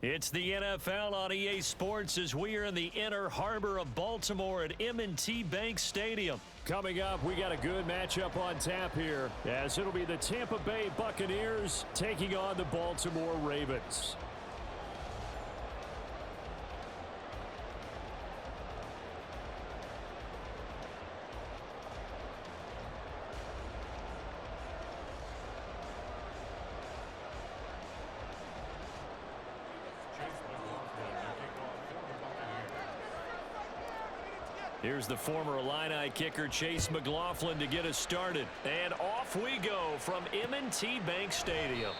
It's the NFL on EA Sports as we are in the inner harbor of Baltimore at M&T Bank Stadium. Coming up, we got a good matchup on tap here, as it'll be the Tampa Bay Buccaneers taking on the Baltimore Ravens. Here's the former Illini kicker Chase McLaughlin to get us started. And off we go from M&T Bank Stadium.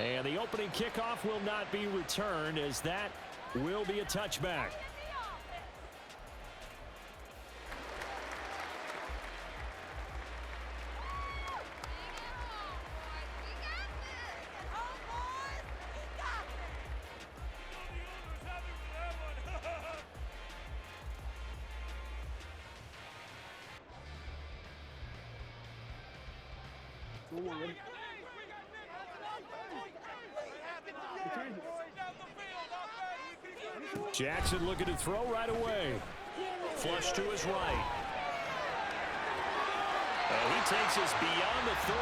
And the opening kickoff will not be returned, as that will be a touchback. Jackson looking to throw right away. Flush to his right. And he takes us beyond the 35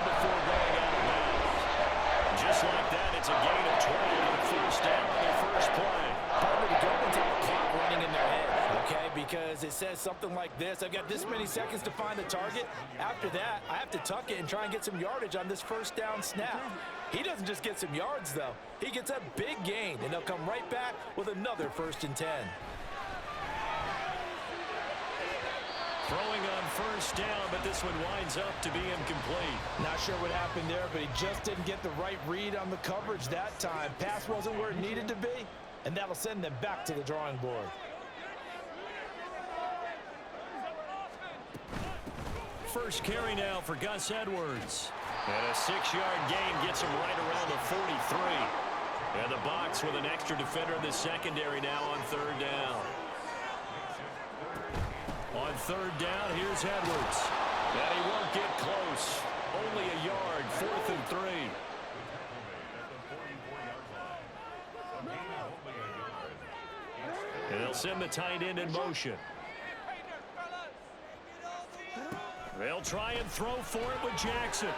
before going out of bounds. Just like that, it's a gain of 20 on first down on their first play. Probably the government have a clock running in their head, okay? Because it says something like this. I've got this many seconds to find the target. After that, I have to tuck it and try and get some yardage on this first down snap. He doesn't just get some yards, though. He gets a big gain, and they'll come right back with another 1st and 10. Throwing on first down, but this one winds up to be incomplete. Not sure what happened there, but he just didn't get the right read on the coverage that time. Pass wasn't where it needed to be, and that'll send them back to the drawing board. First carry now for Gus Edwards. And a 6-yard gain gets him right around the 43. And the box with an extra defender in the secondary now on 3rd down. On 3rd down, here's Edwards. And he won't get close. Only a yard, 4th and 3. And they'll send the tight end in motion. They'll try and throw for it with Jackson.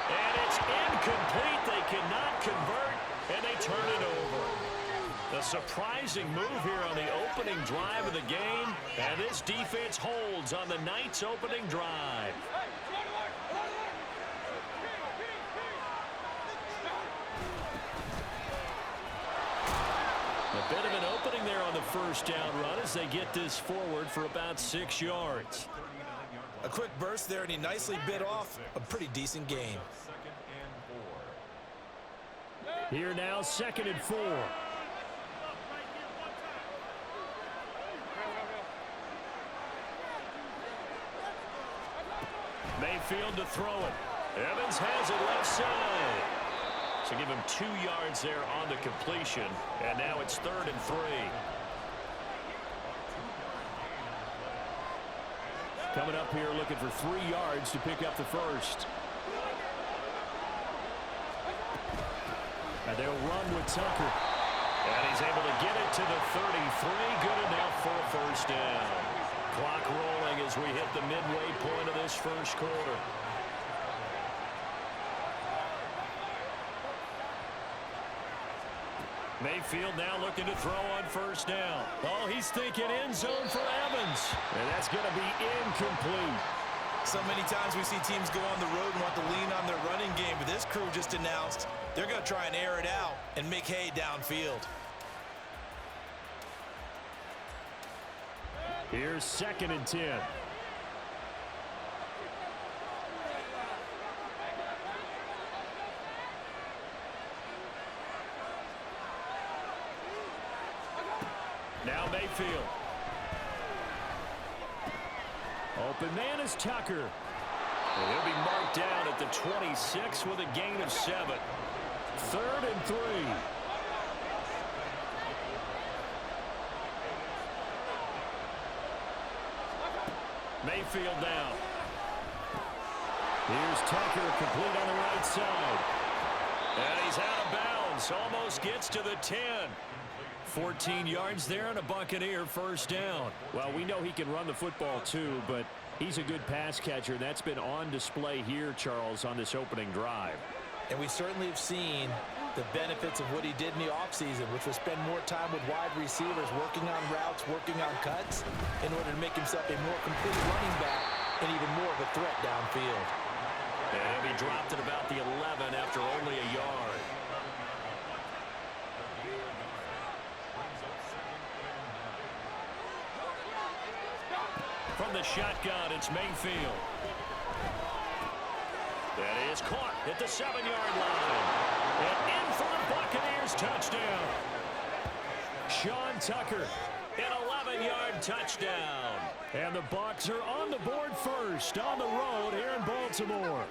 And it's incomplete. They cannot convert, and they turn it over. A surprising move here on the opening drive of the game, and this defense holds on the night's opening drive. A bit of an opening there on the first down run as they get this forward for about 6 yards. A quick burst there, and he nicely bit off a pretty decent gain. Here now, 2nd and 4. Mayfield to throw it. Evans has it left side. So give him 2 yards there on the completion. And now it's 3rd and 3. Coming up here looking for 3 yards to pick up the first. And they'll run with Tucker. And he's able to get it to the 33. Good enough for a first down. Clock rolling as we hit the midway point of this first quarter. Mayfield now looking to throw on first down. Oh, he's thinking end zone for Evans. And that's going to be incomplete. So many times we see teams go on the road and want to lean on their running game, but this crew just announced they're going to try and air it out and make hay downfield. Here's 2nd and 10. Now Mayfield. Open man is Tucker. And he'll be marked down at the 26 with a gain of 7. 3rd and 3. Mayfield now. Here's Tucker complete on the right side. And he's out of bounds. distance. Almost gets to the 10. 14 yards there and a Buccaneer first down. Well, we know he can run the football too, but he's a good pass catcher. That's been on display here, Charles, on this opening drive. And we certainly have seen the benefits of what he did in the offseason, which was spend more time with wide receivers, working on routes, working on cuts, in order to make himself a more complete running back and even more of a threat downfield. And he dropped at about the 11 after only a yard. From the shotgun, it's Mayfield. That is caught at the 7-yard line. And in for a Buccaneers touchdown. Sean Tucker, An 11-yard touchdown. and the Bucs are on the board first on the road here in Baltimore.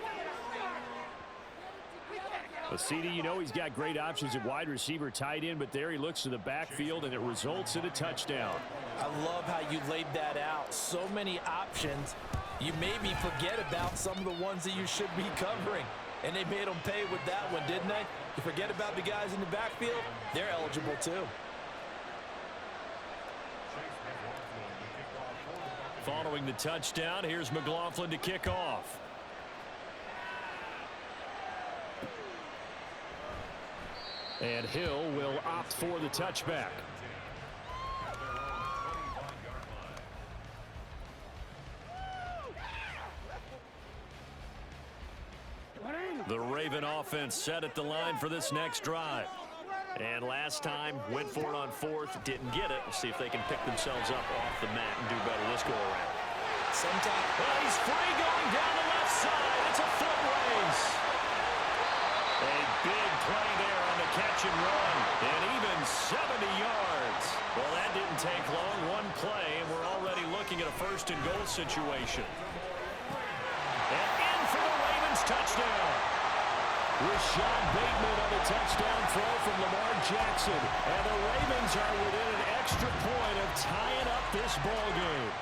Well, CD, you know he's got great options at wide receiver, tight end, but there he looks to the backfield, and it results in a touchdown. I love how you laid that out. So many options. You maybe forget about some of the ones that you should be covering. And they made them pay with that one, didn't they? You forget about the guys in the backfield, they're eligible too. Following the touchdown, here's McLaughlin to kick off. And Hill will opt for the touchback. The Raven offense set at the line for this next drive. And last time, went for it on fourth, didn't get it. We'll see if they can pick themselves up off the mat and do better this go-around. Sometimes, well, he's free going down the left side. It's a foot race. A big play there on the catch and run. And even 70 yards. Well, that didn't take long. One play, and we're already looking at a first-and-goal situation. And in for the Ravens touchdown. Rashad Bateman on the touchdown throw from Lamar Jackson. And the Ravens are within an extra point of tying up this ball game.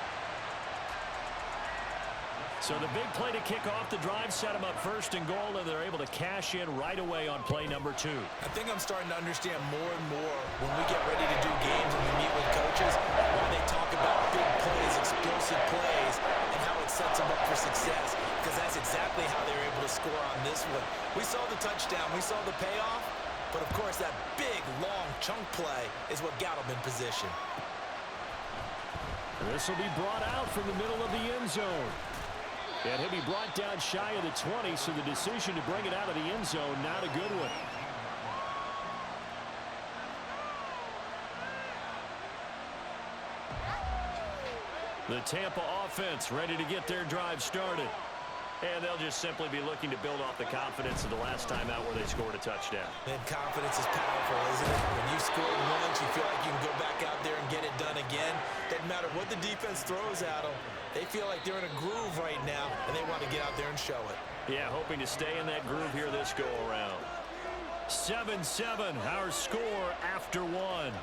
So the big play to kick off the drive set them up first and goal, and they're able to cash in right away on play number 2. I think I'm starting to understand more and more when we get ready to do games and we meet with coaches, why they talk about big plays, explosive plays, and how it sets them up for success, because that's exactly how they were able to score on this one. We saw the touchdown, we saw the payoff, but of course that big, long chunk play is what got them in position. This will be brought out from the middle of the end zone. And he'll be brought down shy of the 20, so the decision to bring it out of the end zone, not a good one. The Tampa offense ready to get their drive started. And they'll just simply be looking to build off the confidence of the last time out where they scored a touchdown. And confidence is powerful, isn't it? When you scored once, you feel like you can go back out there and get it done again. Doesn't matter what the defense throws at them. They feel like they're in a groove right now, and they want to get out there and show it. Yeah, hoping to stay in that groove here this go-around. 7-7, our score after 1.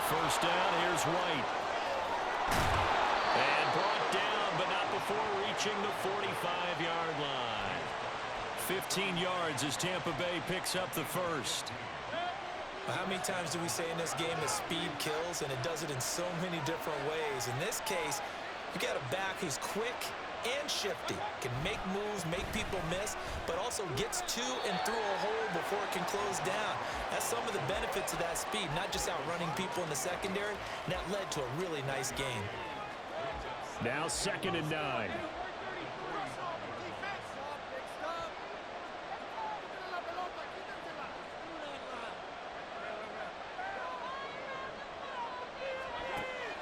First down, here's White. And brought down, but not before reaching the 45-yard line. 15 yards as Tampa Bay picks up the first. How many times do we say in this game that speed kills, and it does it in so many different ways? In this case, you got a back who's quick and shifty, can make moves, make people miss, but also gets to and through a hole before it can close down. That's some of the benefits of that speed, not just outrunning people in the secondary, and that led to a really nice game. Now 2nd and 9.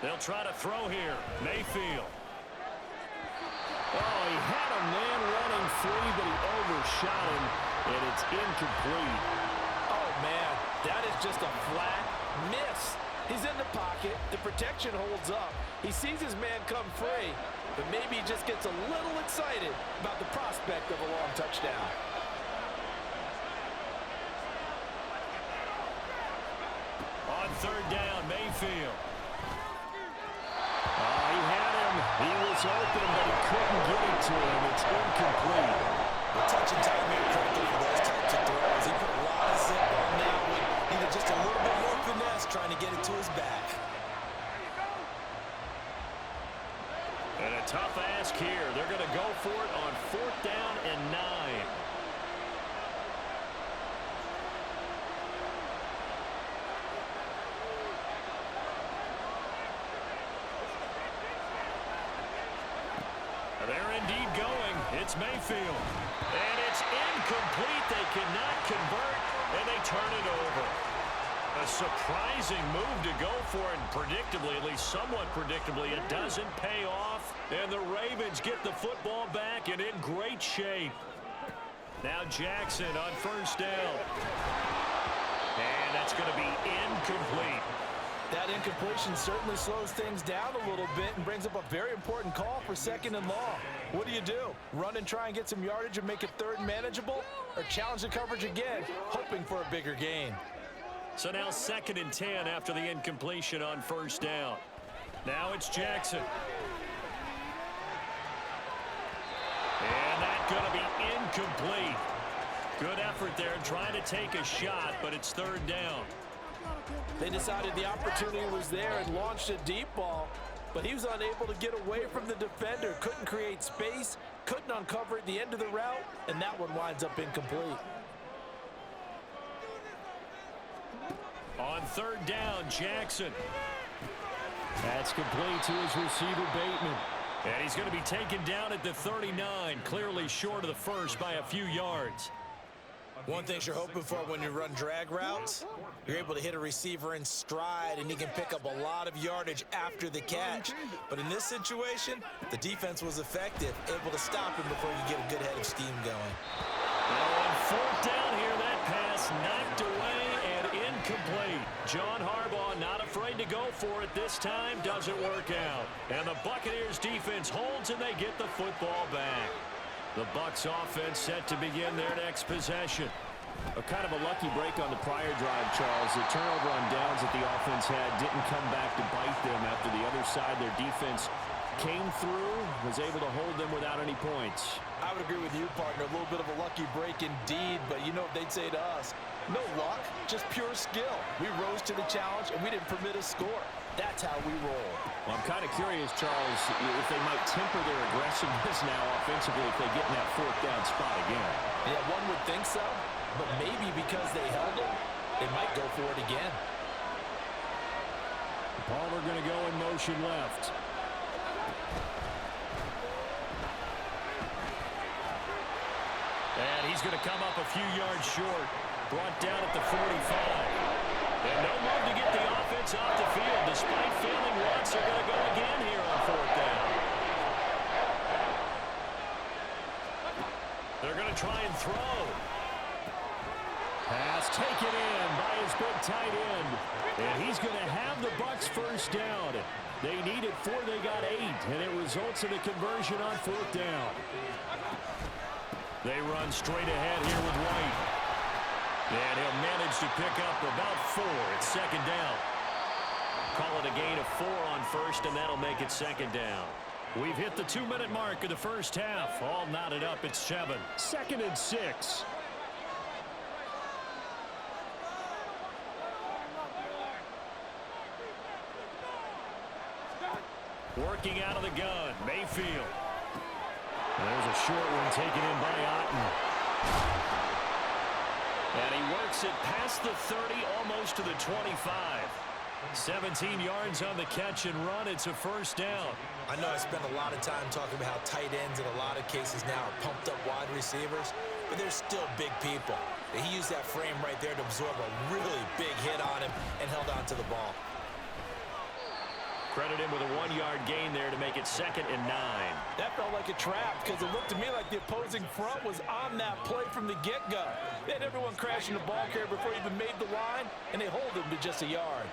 They'll try to throw here. Mayfield. Oh, he had a man running free, but he overshot him, and it's incomplete. Oh, man, that is just a flat miss. He's in the pocket. The protection holds up. He sees his man come free, but maybe he just gets a little excited about the prospect of a long touchdown. On third down, Mayfield. He had him. He was open, but he couldn't get it to him. It's incomplete. The touch and timing are critical for those types of throws. He put a lot of zip on that one. Needed just a little bit more finesse trying to get it to his back. And a tough ask here. They're going to go for it on fourth down and 9. They're indeed going. It's Mayfield. And it's incomplete. They cannot convert, and they turn it over. A surprising move to go for it, and predictably, at least somewhat predictably, it doesn't pay off. And the Ravens get the football back and in great shape. Now Jackson on first down. And that's going to be incomplete. That incompletion certainly slows things down a little bit and brings up a very important call for second and long. What do? Run and try and get some yardage and make it third and manageable? Or challenge the coverage again, hoping for a bigger gain? So now second and 10 after the incompletion on first down. Now it's Jackson. And that's going to be incomplete. Good effort there trying to take a shot, but it's third down. They decided the opportunity was there and launched a deep ball, but he was unable to get away from the defender, couldn't create space, couldn't uncover at the end of the route, and that one winds up incomplete. On third down, Jackson. That's complete to his receiver, Bateman. And he's going to be taken down at the 39, clearly short of the first by a few yards. One thing you're hoping for when you run drag routes, you're able to hit a receiver in stride, and he can pick up a lot of yardage after the catch. But in this situation, the defense was effective, able to stop him before you get a good head of steam going. Now on fourth down here, that pass knocked away and incomplete. John Harbaugh not afraid to go for it this time, doesn't work out. And the Buccaneers defense holds, and they get the football back. The Bucs offense set to begin their next possession. A kind of a lucky break on the prior drive, Charles. The turnover on downs that the offense had didn't come back to bite them after the other side. Their defense came through, was able to hold them without any points. I would agree with you, partner. A little bit of a lucky break indeed, but you know what they'd say to us. No luck, just pure skill. We rose to the challenge, and we didn't permit a score. That's how we roll. Well, I'm kind of curious, Charles, if they might temper their aggressiveness now offensively if they get in that fourth down spot again. Yeah, one would think so, but maybe because they held them, they might go for it again. Palmer going to go in motion left. And he's going to come up a few yards short. Brought down at the 45. And no move to get the offense off the field. Despite failing once, they're going to go again here on fourth down. They're going to try and throw. Pass taken in by his big tight end. And he's going to have the Bucs first down. They needed 4, they got 8. And it results in a conversion on fourth down. They run straight ahead here with White. And he'll manage to pick up about 4. It's second down. Call it a gain of 4 on first, and that'll make it second down. We've hit the 2-minute mark of the first half. All knotted up, it's 7. Second and 6. Working out of the gun, Mayfield. And there's a short one taken in by Otten. And he works it past the 30, almost to the 25. 17 yards on the catch and run. It's a first down. I know I spend a lot of time talking about how tight ends in a lot of cases now are pumped up wide receivers, but they're still big people. He used that frame right there to absorb a really big hit on him and held on to the ball. Credit him with a 1-yard gain there to make it second and 9. That felt like a trap because it looked to me like the opposing front was on that play from the get-go. They had everyone crashing the ball carrier before he even made the line, and they hold him to just a yard.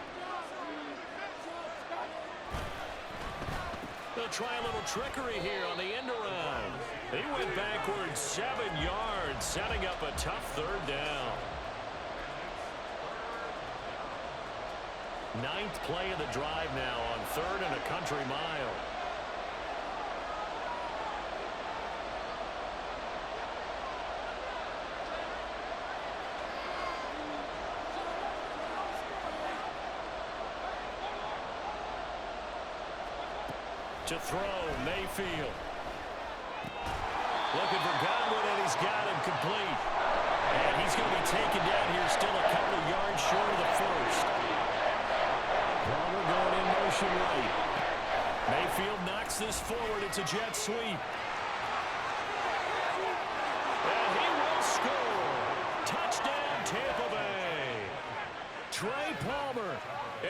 They'll try a little trickery here on the end around. He went backwards 7 yards, setting up a tough third down. 9th play of the drive now on 3rd and a country mile. To throw, Mayfield. Looking for Godwin, and he's got him complete. And he's going to be taken down here, still a couple of yards short of the first. Palmer going in motion right. Mayfield knocks this forward. It's a jet sweep. And he will score. Touchdown, Tampa Bay. Trey Palmer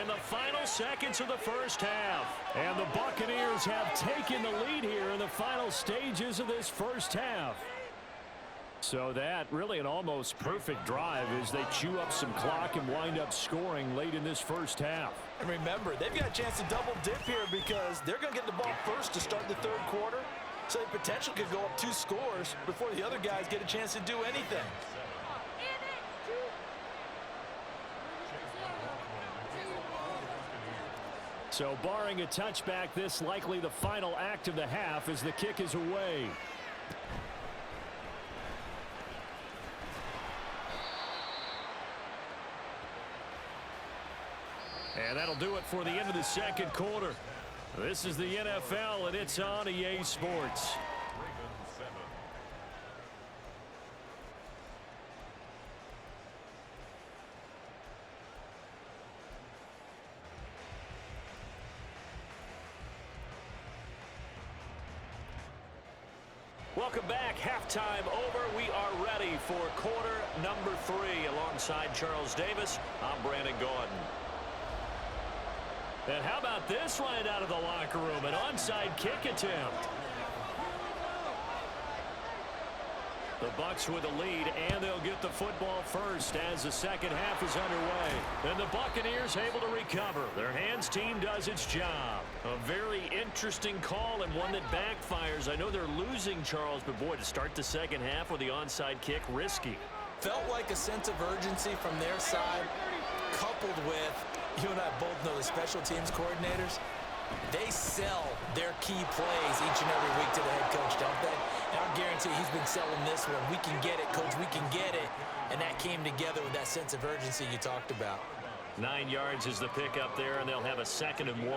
in the final seconds of the first half. And the Buccaneers have taken the lead here in the final stages of this first half. So that really an almost perfect drive as they chew up some clock and wind up scoring late in this first half. And remember, they've got a chance to double dip here because they're going to get the ball first to start the third quarter. So they potentially could go up 2 scores before the other guys get a chance to do anything. So barring a touchback, this likely the final act of the half as the kick is away. And that'll do it for the end of the second quarter. This is the NFL, and it's on EA Sports. Welcome back. Halftime over. We are ready for quarter number 3. Alongside Charles Davis, I'm Brandon Gaudin. And how about this right out of the locker room? An onside kick attempt. The Bucs with a lead, and they'll get the football first as the second half is underway. And the Buccaneers able to recover. Their hands team does its job. A very interesting call and one that backfires. I know they're losing, Charles, but boy, to start the second half with the onside kick, risky. Felt like a sense of urgency from their side, coupled with, you and I both know the special teams coordinators, they sell their key plays each and every week to the head coach, don't they? And I'll guarantee he's been selling this one. We can get it, coach, we can get it. And that came together with that sense of urgency you talked about. 9 yards is the pickup there, and they'll have a 2nd and 1.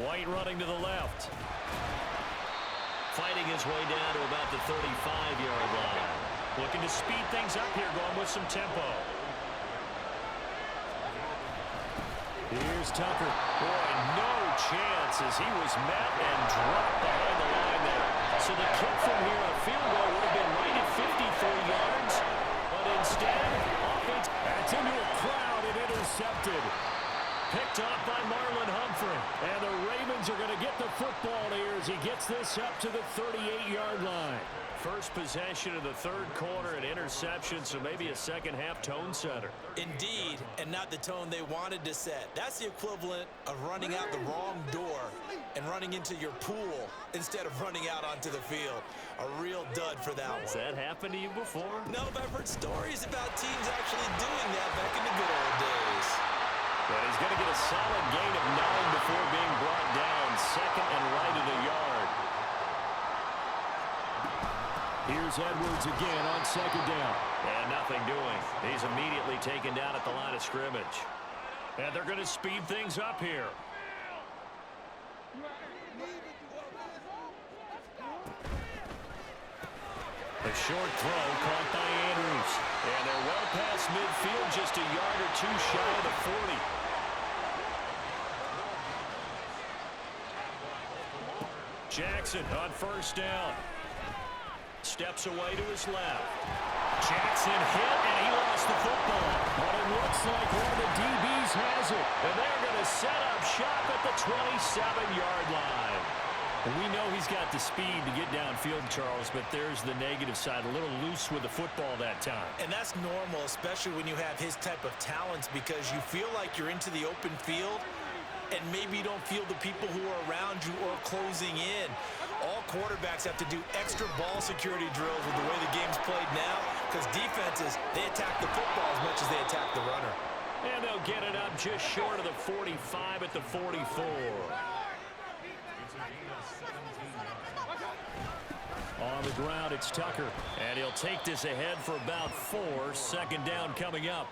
White running to the left. Fighting his way down to about the 35-yard line. Looking to speed things up here, going with some tempo. Here's Tucker. Boy, no chance as he was met and dropped behind the line there. So the kick from here, a field goal would have been right at 53 yards. But instead, offense, that's into a crowd and intercepted. Picked off by Marlon Humphrey. And the Ravens are going to get the football here as he gets this up to the 38-yard line. First possession of the third quarter, an interception, so maybe a second half tone setter. Indeed, and not the tone they wanted to set. That's the equivalent of running out the wrong door and running into your pool instead of running out onto the field. A real dud for that one. Has that happened to you before? No, but I've heard stories about teams actually doing that back in the good old days. But he's going to get a solid gain of 9 before being brought down. 2nd and right of the yard. Here's Edwards again on 2nd down. And nothing doing. He's immediately taken down at the line of scrimmage. And they're going to speed things up here. A short throw caught by Andrews. And they're well past midfield, just a yard or 2 shy of the 40. Jackson on 1st down. Steps away to his left. Jackson hit, and he lost the football. But it looks like one of the DBs has it. And they're going to set up shop at the 27-yard line. And we know he's got the speed to get downfield, Charles, but there's the negative side. A little loose with the football that time. And that's normal, especially when you have his type of talents, because you feel like you're into the open field and maybe you don't feel the people who are around you or closing in. All quarterbacks have to do extra ball security drills with the way the game's played now, because defenses, they attack the football as much as they attack the runner. And they'll get it up just short of the 45 at the 44. On the ground, it's Tucker. And he'll take this ahead for about 4. Second down coming up.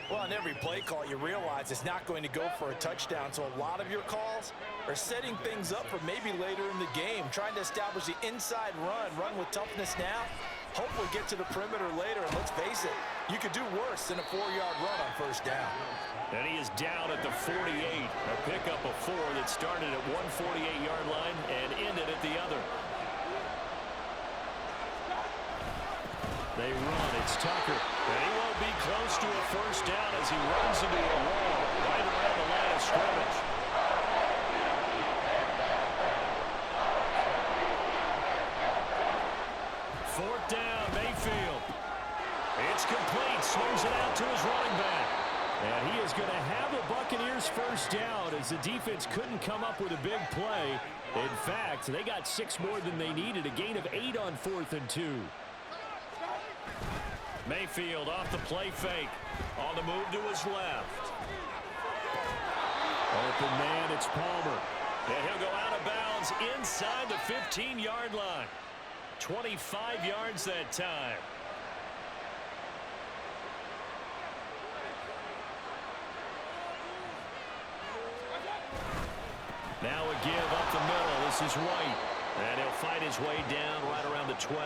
Well, on every play call, you realize it's not going to go for a touchdown. So a lot of your calls are setting things up for maybe later in the game, trying to establish the inside run with toughness now, hopefully get to the perimeter later. And let's face it, you could do worse than a 4-yard run on first down. And he is down at the 48. A pickup of 4 that started at one 48-yard line and ended at the other. They run. It's Tucker. And he won't be close to a first down as he runs into a wall right around the line of scrimmage. Fourth down, Mayfield. It's complete. Swings it out to his running back. And he is going to have the Buccaneers first down as the defense couldn't come up with a big play. In fact, they got 6 more than they needed. A gain of 8 on 4th and 2. Mayfield off the play fake. On the move to his left. Open man, it's Palmer. And he'll go out of bounds inside the 15-yard line. 25 yards that time. Now a give up the middle. This is White. And he'll fight his way down right around the 12.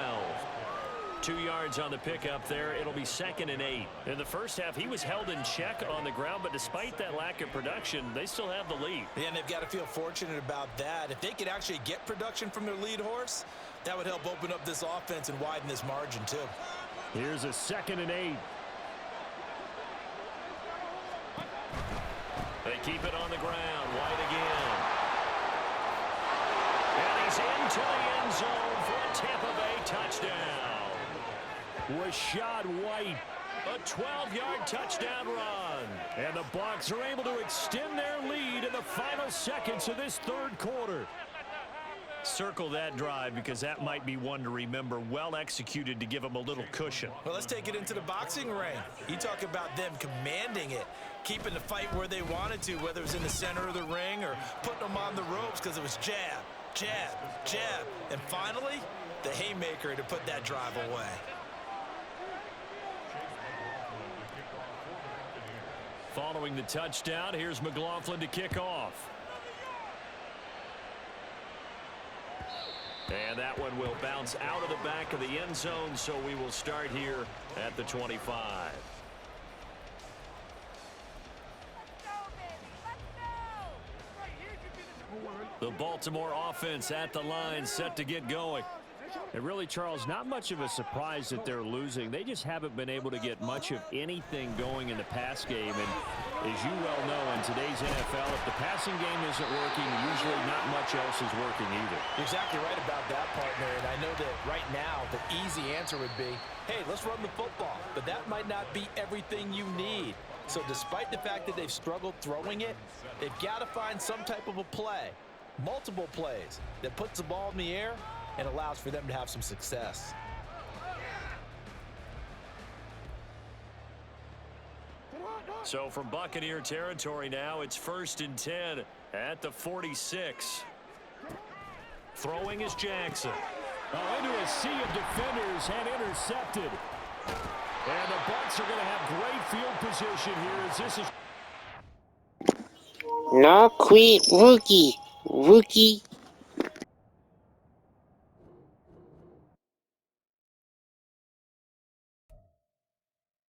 2 yards on the pickup there. It'll be 2nd and 8. In the first half, he was held in check on the ground, but despite that lack of production, they still have the lead. Yeah, and they've got to feel fortunate about that. If they could actually get production from their lead horse, that would help open up this offense and widen this margin too. Here's a 2nd and 8. They keep it on the ground. White again. And he's into the end zone for a Tampa Bay touchdown. Rashad White, a 12-yard touchdown run. And the Bucs are able to extend their lead in the final seconds of this third quarter. Circle that drive because that might be one to remember. Well executed to give them a little cushion. Well, let's take it into the boxing ring. You talk about them commanding it, keeping the fight where they wanted to, whether it was in the center of the ring or putting them on the ropes because it was jab, jab, jab. And finally, the haymaker to put that drive away. Following the touchdown, here's McLaughlin to kick off. And that one will bounce out of the back of the end zone, so we will start here at the 25. The Baltimore offense at the line, set to get going. And really, Charles, not much of a surprise that they're losing. They just haven't been able to get much of anything going in the pass game. And as you well know, in today's NFL, if the passing game isn't working, usually not much else is working either. You're exactly right about that, partner. And I know that right now the easy answer would be, hey, let's run the football. But that might not be everything you need. So despite the fact that they've struggled throwing it, they've got to find some type of a play, multiple plays, that puts the ball in the air and allows for them to have some success. So from Buccaneer territory now, it's 1st and 10 at the 46. Throwing is Jackson. Into a sea of defenders and intercepted. And the Bucs are going to have great field position here as this is... No quit, rookie.